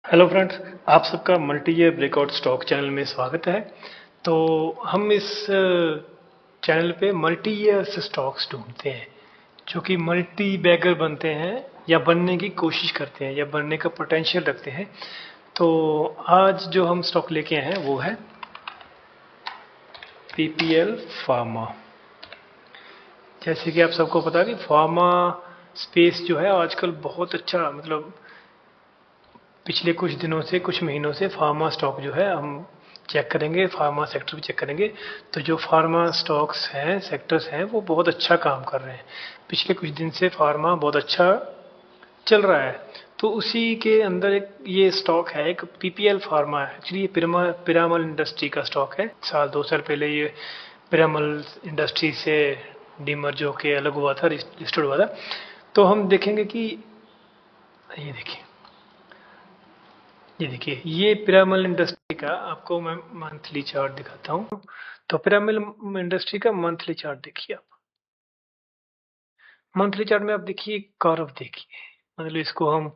Hello friends, आप सबका multi year breakout stock channel में स्वागत है। तो हम इस चैनल पे मल्टी ईयर स्टॉक्स ढूंढते हैं जो कि मल्टी बैगर बनते हैं या बनने की कोशिश करते हैं या बनने का पोटेंशियल रखते हैं। तो आज जो हम स्टॉक लेके आए हैं वो है पीपीएल फार्मा। जैसे कि आप सबको पता है कि फार्मा स्पेस जो है आजकल बहुत अच्छा, मतलब पिछले कुछ दिनों से, कुछ महीनों से फार्मा स्टॉक जो है हम चेक करेंगे, फार्मा सेक्टर भी चेक करेंगे। तो जो फार्मा स्टॉक्स हैं, सेक्टर्स हैं, वो बहुत अच्छा काम कर रहे हैं। पिछले कुछ दिन से फार्मा बहुत अच्छा चल रहा है। तो उसी के अंदर एक ये स्टॉक है, एक पीपीएल फार्मा है। एक्चुअली ये पिरामल इंडस्ट्री का स्टॉक है। साल 2 साल पहले ये पिरामल इंडस्ट्री से डीमर्ज होके अलग हुआ था, लिस्टेड हुआ था। तो हम देखेंगे कि ये देखिए, ये देखिए, ये पिरामल इंडस्ट्री का आपको मैं मंथली चार्ट दिखाता हूँ। तो पिरामल इंडस्ट्री का मंथली चार्ट देखिए आप। मंथली चार्ट में आप देखिए कर्व देखिए, मतलब इसको हम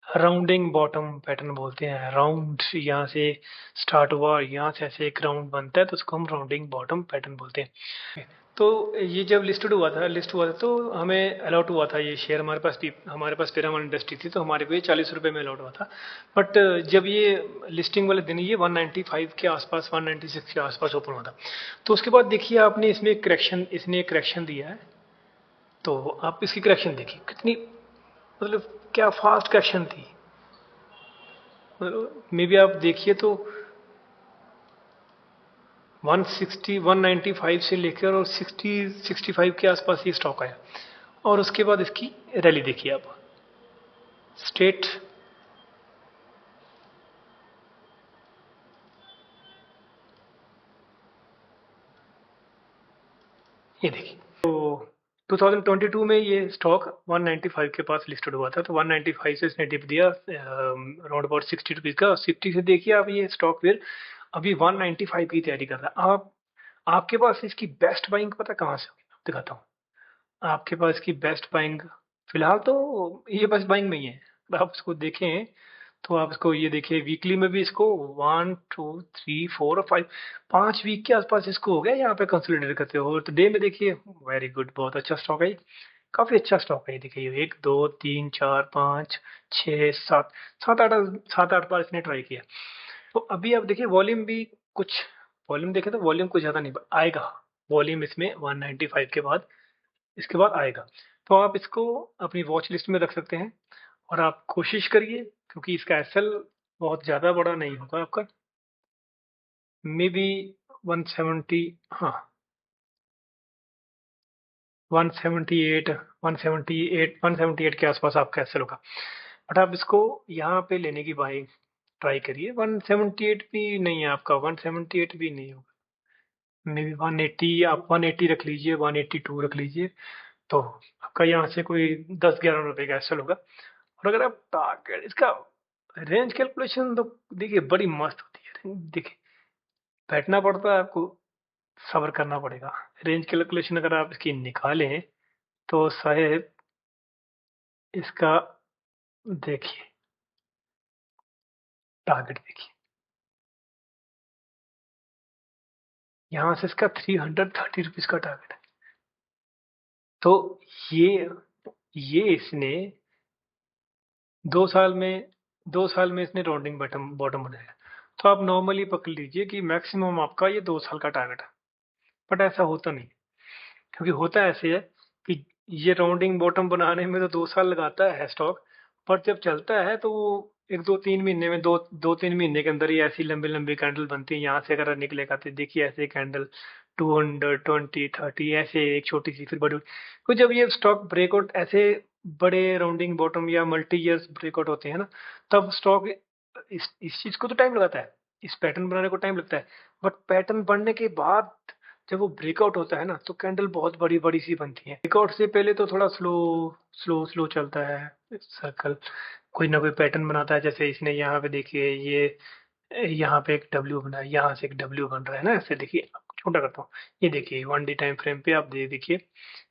राउंडिंग बॉटम पैटर्न बोलते हैं। राउंड यहाँ से स्टार्ट हुआ और यहाँ से ऐसे एक राउंड बनता है, तो उसको हम राउंडिंग बॉटम पैटर्न बोलते हैं। तो ये जब लिस्ट हुआ था तो हमें अलॉट हुआ था ये शेयर। हमारे पास पिरामल इंडस्ट्री थी, तो हमारे को ये 40 रुपये में अलॉट हुआ था। बट जब ये लिस्टिंग वाले दिन ये 195 के आसपास, 196 के आसपास ओपन हुआ था। तो उसके बाद देखिए आपने इसने करेक्शन दिया है। तो आप इसकी करेक्शन देखिए कितनी, मतलब क्या फास्ट करेक्शन थी। मतलब मे बी आप देखिए तो 160 195 से लेकर और 65 के आसपास ये स्टॉक आया। और उसके बाद इसकी रैली देखिए आप। स्टेट ये देखिए, तो 2022 में ये स्टॉक 195 के पास लिस्टेड हुआ था। तो 195 से इसने डिप दिया अराउंड अबाउट 60 रुपीज का। 60 से देखिए आप, ये स्टॉक फिर अभी 195 की तैयारी कर रहा है। आपके पास इसकी बेस्ट बाइंग पता कहाँ से होगी, आप दिखाता हूँ। आपके पास इसकी बेस्ट बाइंग फिलहाल तो ये बेस्ट बाइंग में ही है। आप इसको देखें तो आप इसको ये देखिए, वीकली में भी इसको 1 2 3 4 और 5, 5 वीक के आसपास इसको हो गया यहाँ पे कंसोलिडेट करते हो। तो डे में देखिए, वेरी गुड, बहुत अच्छा स्टॉक है ये। काफी अच्छा स्टॉक है ये। देखिए 1 2 3 4 5 6 7, 7 8 बार इसने ट्राई किया। तो अभी आप देखिए वॉल्यूम भी कुछ, वॉल्यूम देखें तो वॉल्यूम कुछ ज्यादा नहीं आएगा। वॉल्यूम इसमें 195 के बाद, इसके बाद आएगा। तो आप इसको अपनी वॉच लिस्ट में रख सकते हैं। और आप कोशिश करिए, क्योंकि इसका एसएल बहुत ज़्यादा बड़ा नहीं होगा आपका, मे बी 170, हाँ 178, 178 के आसपास आपका एसएल होगा। बट आप इसको यहाँ पे लेने की बाई ट्राई करिए। 178 भी नहीं है आपका, 178 भी नहीं होगा। मे बी 180, आप 180 रख लीजिए, 182 रख लीजिए। तो आपका यहाँ से कोई 10 11 रुपए का एसएल होगा। और अगर आप टारगेट इसका रेंज कैलकुलेशन, तो देखिए बड़ी मस्त होती है। देखिए बैठना पड़ता है आपको, सब्र करना पड़ेगा। रेंज कैलकुलेशन अगर आप इसकी निकालें तो शायद इसका, देखिए टारगेट देखिए, यहाँ से इसका 330 रुपीज का टारगेट है। तो ये ये इसने 2 साल में 2 साल में इसने राउंडिंग बॉटम बॉटम बनाया। तो आप नॉर्मली पकड़ लीजिए कि मैक्सिमम आपका ये 2 साल का टारगेट है। बट ऐसा होता नहीं, क्योंकि होता ऐसे है कि ये राउंडिंग बॉटम बनाने में तो 2 साल लगाता है स्टॉक। पर जब चलता है तो वो 1 2 3 महीने में, 2 2 3 महीने के अंदर ही ऐसी लंबी लंबी कैंडल बनती है। यहाँ से अगर निकलेगा तो देखिए ऐसे कैंडल 200 20 30 ऐसे, एक छोटी सी फिर बड़ी। तो जब ये स्टॉक ब्रेकआउट ऐसे बड़े राउंडिंग बॉटम या मल्टी ईयर्स ब्रेकआउट होते हैं ना, तब स्टॉक इस चीज को तो टाइम लगाता है, इस पैटर्न बनाने को टाइम लगता है। बट पैटर्न बनने के बाद जब वो ब्रेकआउट होता है ना, तो कैंडल बहुत बड़ी बड़ी सी बनती है। ब्रेकआउट से पहले तो थोड़ा स्लो स्लो स्लो चलता है सर्कल, कोई ना कोई पैटर्न बनाता है। जैसे इसने यहाँ पे देखिए, ये यहाँ पे एक डब्ल्यू बना है, यहाँ से एक डब्ल्यू बन रहा है ना, ऐसे देखिए। छोटा करता हूँ, ये देखिए 1 डी टाइम फ्रेम पे आप देखिए,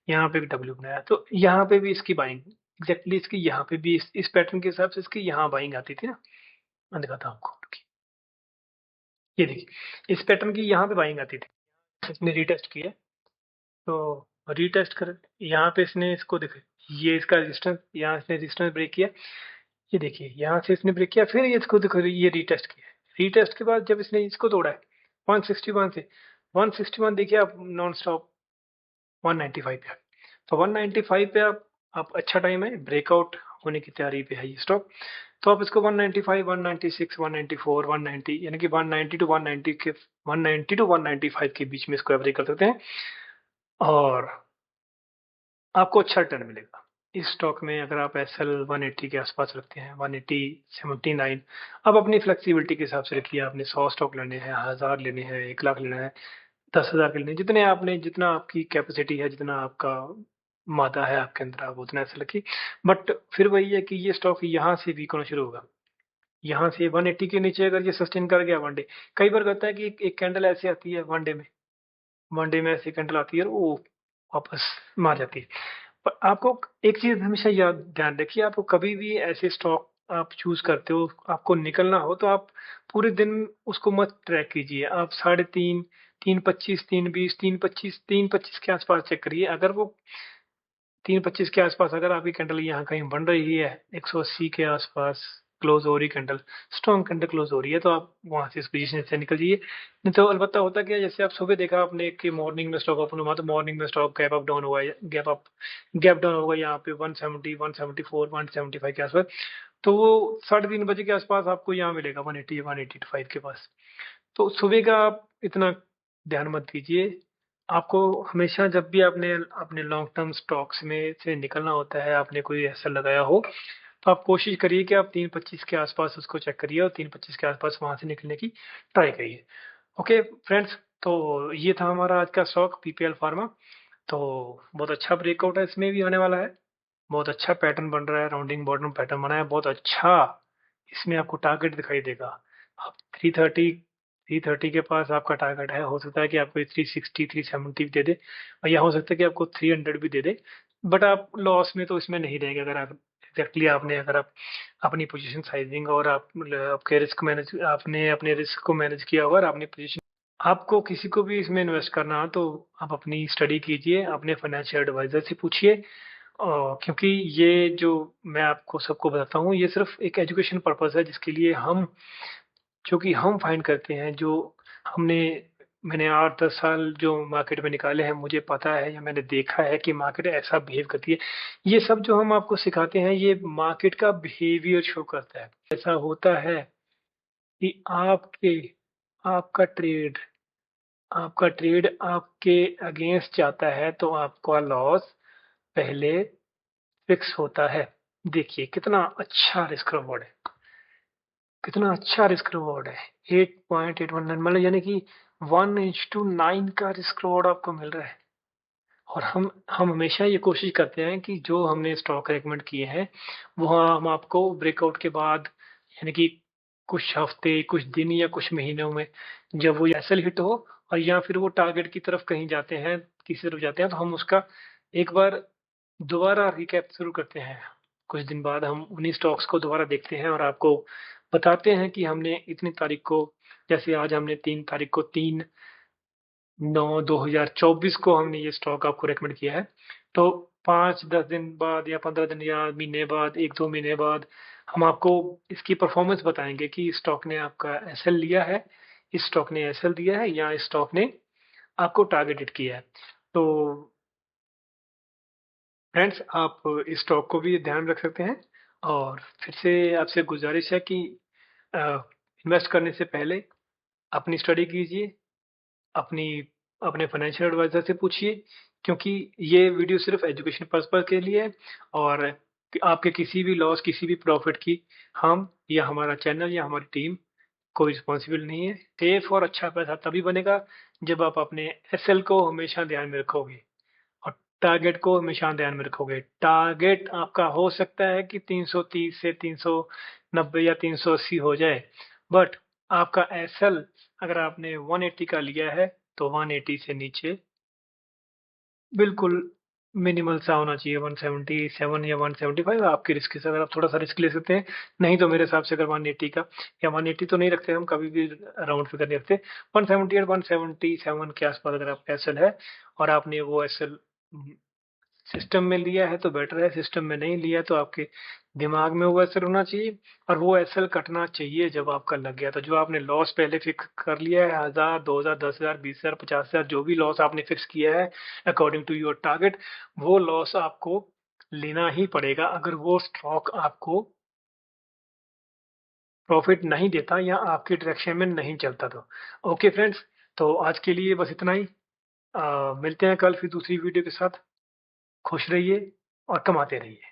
यहाँ पे एक डब्ल्यू बनाया, तो यहाँ पे भी इसकी बाइंग एग्जैक्टली इसकी यहाँ पे भी इस पैटर्न के हिसाब से इसकी यहाँ बाइंग आती थी ना। मैं दिखाता हूँ आपको, रुकिए। ये देखिए इस पैटर्न की यहाँ पे बाइंग आती थी, इसने रीटेस्ट किया, तो रीटेस्ट कर यहाँ पे इसने इसको देखे, ये इसका रेजिस्टेंस, यहाँ इसने रेजिस्टेंस ब्रेक किया, ये देखिए यहाँ से इसने ब्रेक किया, फिर ये इसको देखो ये रीटेस्ट किया, रीटेस्ट के बाद जब इसने इसको तोड़ा है 161 से, 161 देखिए आप नॉन स्टॉप 195 पे, तो 195 पे आप अच्छा टाइम है, ब्रेकआउट होने की तैयारी पे है ये स्टॉक, तो आप इसको 195, 196, 194, 190 यानी कि 190 टू 190 के 190 टू 195 के बीच में इसको एवरेज कर सकते हैं और आपको अच्छा रिटर्न मिलेगा। इस स्टॉक में अगर आप एस एल 180 के आसपास रखते हैं, 180, 79, अब अपनी फ्लेक्सिबिलिटी के हिसाब से रखिए, आपने 100 स्टॉक लेने हैं, 1000 लेने हैं, 1 लाख लेना है, 10,000 के लेने हैं, जितने आपने, जितना आपकी कैपेसिटी है, जितना आपका मादा है आपके अंदर, आप उतना ऐसे रखिए। बट फिर वही है कि ये स्टॉक यहाँ से वीक होना शुरू होगा, यहाँ से 180 के नीचे अगर ये सस्टेन कर गया वन डे, कई बार कहता है कि एक कैंडल ऐसे आती है वन डे में ऐसी कैंडल आती है और वो वापस मार जाती है। पर आपको एक चीज हमेशा याद ध्यान रखिए, आपको कभी भी ऐसे स्टॉक आप चूज करते हो, आपको निकलना हो तो आप पूरे दिन उसको मत ट्रैक कीजिए, आप 3.5, 3.25, 3.20, 3.25, 3.25 के आसपास चेक करिए, अगर वो 3.25 के आसपास अगर आपकी कैंडल यहाँ कहीं बन रही है 180 के आसपास क्लोज हो रही कैंडल, स्ट्रॉन्ग कैंडल क्लोज हो रही है, तो आप वहां से इस पोजीशन से निकल जाइए। नहीं तो अलबत्ता होता क्या है, जैसे आप सुबह देखा आपने कि मॉर्निंग में स्टॉक ओपन हुआ तो मॉर्निंग में स्टॉक गैप अप डाउन हुआ, गैप डाउन होगा यहाँ पे 170, 174, 175 के आसपास, तो वो 3:30 बजे के आसपास आपको यहाँ मिलेगा 180, 185 के पास। तो सुबह का आप इतना ध्यान मत दीजिए, आपको हमेशा जब भी आपने अपने लॉन्ग टर्म स्टॉक्स में से निकलना होता है, आपने कोई ऐसा लगाया हो, तो आप कोशिश करिए कि आप 3.25 के आसपास उसको चेक करिए और 3.25 के आसपास वहां से निकलने की ट्राई करिए। ओके फ्रेंड्स, तो ये था हमारा आज का स्टॉक पीपीएल फार्मा। तो बहुत अच्छा ब्रेकआउट है, इसमें भी आने वाला है, बहुत अच्छा पैटर्न बन रहा है, राउंडिंग बॉटम पैटर्न बना है बहुत अच्छा, इसमें आपको टारगेट दिखाई देगा। आप 330 के पास आपका टारगेट है, हो सकता है कि आपको 360, 370 भी दे दे, और या हो सकता है कि आपको 300 भी दे दे, बट आप लॉस में तो इसमें नहीं रहेंगे अगर आप एग्जैक्टली आपने, अगर आप अपनी पोजीशन साइजिंग और आप आपके रिस्क मैनेज, आपने अपने रिस्क को मैनेज किया होगा और आपने पोजीशन, आपको किसी को भी इसमें इन्वेस्ट करना हो तो आप अपनी स्टडी कीजिए, अपने फाइनेंशियल एडवाइजर से पूछिए, क्योंकि ये जो मैं आपको सबको बताता हूँ ये सिर्फ एक एजुकेशन पर्पस है, जिसके लिए हम, जो कि हम फाइंड करते हैं, जो हमने, मैंने 8-10 साल जो मार्केट में निकाले हैं, मुझे पता है या मैंने देखा है कि मार्केट ऐसा बिहेव करती है। ये सब जो हम आपको सिखाते हैं ये मार्केट का बिहेवियर शो करता है। ऐसा होता है कि आपका ट्रेड आपका ट्रेड आपके अगेंस्ट जाता है तो आपका लॉस पहले फिक्स होता है। देखिए कितना अच्छा रिस्क रिवॉर्ड है, कितना अच्छा रिस्क रिवॉर्ड है, 8.819, मतलब यानी कि 1:9 का रिस्क रिवॉर्ड आपको मिल रहा है। और हम हमेशा ये कोशिश करते हैं कि जो हमने स्टॉक रेकमेंड किए हैं वो हम आपको ब्रेकआउट के बाद, यानी कि कुछ हफ्ते, कुछ दिन या कुछ महीनों में, जब वो एसएल हिट हो और या फिर वो टारगेट की तरफ कहीं जाते हैं, किसी तरफ जाते हैं, तो हम उसका एक बार दोबारा रिकैप शुरू करते हैं। कुछ दिन बाद हम उन्हीं स्टॉक्स को दोबारा देखते हैं और आपको बताते हैं कि हमने इतनी तारीख को, जैसे आज हमने 3 तारीख को, 3/9/2024 को हमने ये स्टॉक आपको रेकमेंड किया है, तो 5-10 दिन बाद या 15 दिन या महीने बाद, 1-2 महीने बाद हम आपको इसकी परफॉर्मेंस बताएंगे कि इस स्टॉक ने आपका एसएल लिया है, इस स्टॉक ने एसएल दिया है, या इस स्टॉक ने आपको टारगेटेड किया है। तो फ्रेंड्स, आप इस स्टॉक को भी ध्यान रख सकते हैं, और फिर से आपसे गुजारिश है कि इन्वेस्ट करने से पहले अपनी स्टडी कीजिए, अपनी अपने फाइनेंशियल एडवाइजर से पूछिए, क्योंकि ये वीडियो सिर्फ एजुकेशन पर्पज के लिए है, और आपके किसी भी लॉस, किसी भी प्रॉफिट की हम या हमारा चैनल या हमारी टीम कोई रिस्पॉन्सिबल नहीं है। सेफ और अच्छा पैसा तभी बनेगा जब आप अपने एसएल को हमेशा ध्यान में रखोगे और टारगेट को हमेशा ध्यान में रखोगे। टारगेट आपका हो सकता है कि 330 से 390 या 380 हो जाए, बट आपका एसएल अगर आपने 180 का लिया है तो 180 से नीचे बिल्कुल मिनिमल सा होना चाहिए 177 या 175 आपकी रिस्क से, अगर आप थोड़ा सा रिस्क ले सकते हैं। नहीं तो मेरे हिसाब से अगर 180 का, या 180 तो नहीं रखते हम कभी भी, राउंड फिगर नहीं रखते। 178 177 के आसपास अगर आपका एसएल है और आपने वो एसएल सिस्टम में लिया है तो बेटर है, सिस्टम में नहीं लिया तो आपके दिमाग में वो एसएल होना चाहिए, और वो एसएल कटना चाहिए जब आपका लग गया। तो जो आपने लॉस पहले फिक्स कर लिया है, 1000, 2000, 10,000, 20,000, 50,000, जो भी लॉस आपने फिक्स किया है अकॉर्डिंग टू योर टारगेट, वो लॉस आपको लेना ही पड़ेगा अगर वो स्टॉक आपको प्रॉफिट नहीं देता या आपकी डायरेक्शन में नहीं चलता तो। ओके फ्रेंड्स, तो आज के लिए बस इतना ही। मिलते हैं कल फिर दूसरी वीडियो के साथ। खुश रहिए और कमाते रहिए।